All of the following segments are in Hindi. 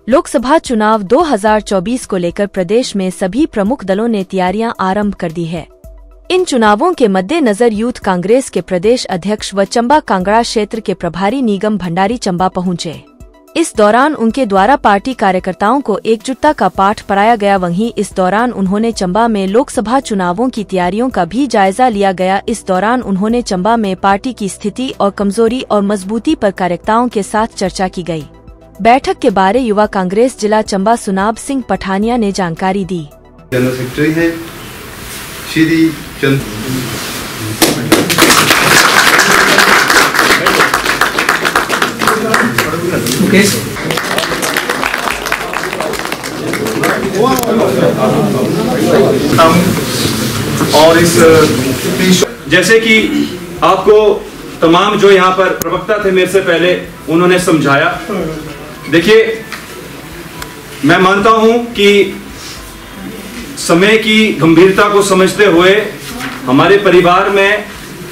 लोकसभा चुनाव 2024 को लेकर प्रदेश में सभी प्रमुख दलों ने तैयारियां आरंभ कर दी है। इन चुनावों के मद्देनजर यूथ कांग्रेस के प्रदेश अध्यक्ष व चंबा कांगड़ा क्षेत्र के प्रभारी निगम भंडारी चंबा पहुंचे। इस दौरान उनके द्वारा पार्टी कार्यकर्ताओं को एकजुटता का पाठ पढ़ाया गया। वहीं इस दौरान उन्होंने चंबा में लोकसभा चुनावों की तैयारियों का भी जायजा लिया गया। इस दौरान उन्होंने चंबा में पार्टी की स्थिति और कमजोरी और मजबूती पर कार्यकर्ताओं के साथ चर्चा की गई। बैठक के बारे युवा कांग्रेस जिला चंबा सुनाब सिंह पठानिया ने जानकारी दी। जनरल सेक्रेटरी हैं श्री चंद और इस जैसे कि आपको तमाम जो यहाँ पर प्रवक्ता थे मेरे से पहले उन्होंने समझाया। देखिए, मैं मानता हूं कि समय की गंभीरता को समझते हुए हमारे परिवार में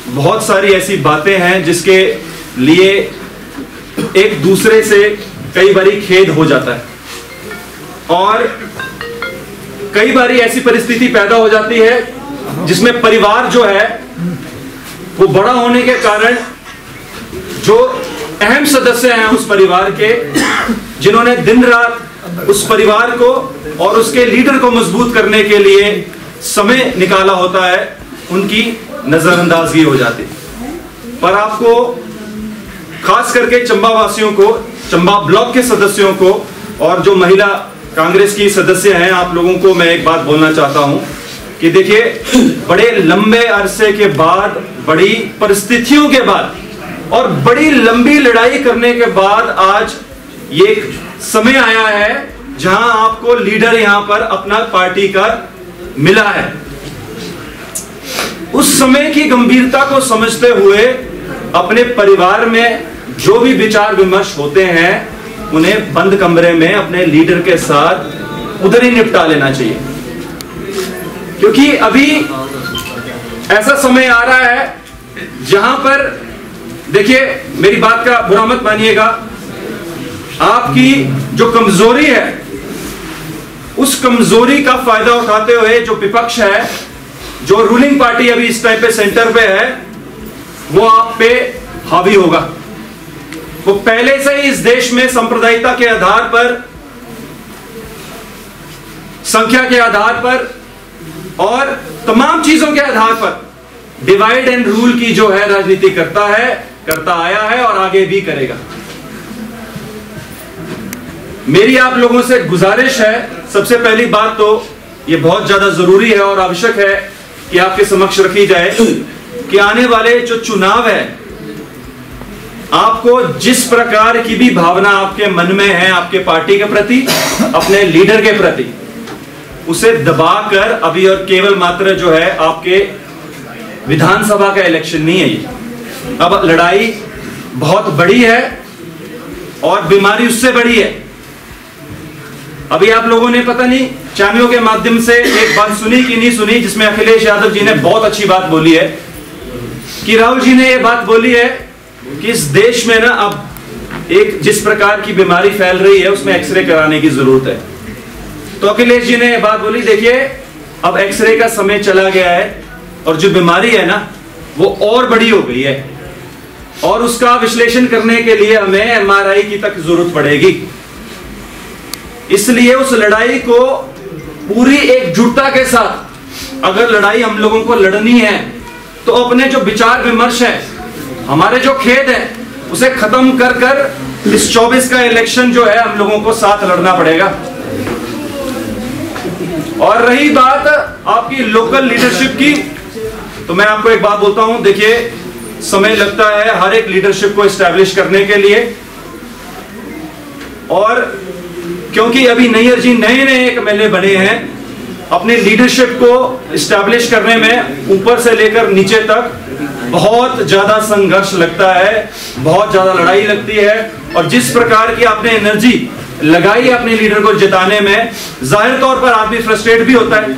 बहुत सारी ऐसी बातें हैं जिसके लिए एक दूसरे से कई बारी खेद हो जाता है और कई बारी ऐसी परिस्थिति पैदा हो जाती है जिसमें परिवार जो है वो बड़ा होने के कारण जो अहम सदस्य हैं उस परिवार के, जिन्होंने दिन रात उस परिवार को और उसके लीडर को मजबूत करने के लिए समय निकाला होता है, उनकी नजरअंदाजगी हो जाती। पर आपको खास करके चंबा वासियों को, चंबा ब्लॉक के सदस्यों को और जो महिला कांग्रेस की सदस्य हैं, आप लोगों को मैं एक बात बोलना चाहता हूं कि देखिए, बड़े लंबे अरसे के बाद, बड़ी परिस्थितियों के बाद और बड़ी लंबी लड़ाई करने के बाद आज ये समय आया है जहां आपको लीडर यहां पर अपना पार्टी का मिला है। उस समय की गंभीरता को समझते हुए अपने परिवार में जो भी विचार विमर्श होते हैं उन्हें बंद कमरे में अपने लीडर के साथ उधर ही निपटा लेना चाहिए, क्योंकि अभी ऐसा समय आ रहा है जहां पर, देखिए, मेरी बात का बुरा मत मानिएगा, आपकी जो कमजोरी है उस कमजोरी का फायदा उठाते हुए जो विपक्ष है, जो रूलिंग पार्टी अभी इस टाइम पे सेंटर पे है, वो आप पे हावी होगा। वो पहले से ही इस देश में सांप्रदायिकता के आधार पर, संख्या के आधार पर और तमाम चीजों के आधार पर डिवाइड एंड रूल की जो है राजनीति करता है, करता आया है और आगे भी करेगा। मेरी आप लोगों से गुजारिश है, सबसे पहली बात तो ये बहुत ज्यादा जरूरी है और आवश्यक है कि आपके समक्ष रखी जाए कि आने वाले जो चुनाव है, आपको जिस प्रकार की भी भावना आपके मन में है आपके पार्टी के प्रति, अपने लीडर के प्रति, उसे दबाकर अभी और केवल मात्र जो है आपके विधानसभा का इलेक्शन नहीं है ये, अब लड़ाई बहुत बड़ी है और बीमारी उससे बड़ी है। अभी आप लोगों ने पता नहीं चैनलों के माध्यम से एक बात सुनी कि नहीं सुनी, जिसमें अखिलेश यादव जी ने बहुत अच्छी बात बोली है कि राहुल जी ने यह बात बोली है कि इस देश में ना अब एक जिस प्रकार की बीमारी फैल रही है उसमें एक्सरे कराने की जरूरत है। तो अखिलेश जी ने यह बात बोली, देखिए, अब एक्सरे का समय चला गया है और जो बीमारी है ना वो और बड़ी हो गई है और उसका विश्लेषण करने के लिए हमें एमआरआई की तक जरूरत पड़ेगी। इसलिए उस लड़ाई को पूरी एकजुटता के साथ अगर लड़ाई हम लोगों को लड़नी है तो अपने जो विचार विमर्श है, हमारे जो खेद है, उसे खत्म कर कर इस 24 का इलेक्शन जो है हम लोगों को साथ लड़ना पड़ेगा। और रही बात आपकी लोकल लीडरशिप की, तो मैं आपको एक बात बोलता हूं, देखिए, समय लगता है हर एक लीडरशिप को एस्टैब्लिश करने के लिए, और क्योंकि अभी नैयर जी नए एक एमएलए बने हैं, अपनी लीडरशिप को एस्टैब्लिश करने में ऊपर से लेकर नीचे तक बहुत ज्यादा संघर्ष लगता है, बहुत ज्यादा लड़ाई लगती है। और जिस प्रकार की आपने एनर्जी लगाई अपने लीडर को जिताने में, जाहिर तौर पर आदमी फ्रस्ट्रेट भी होता है,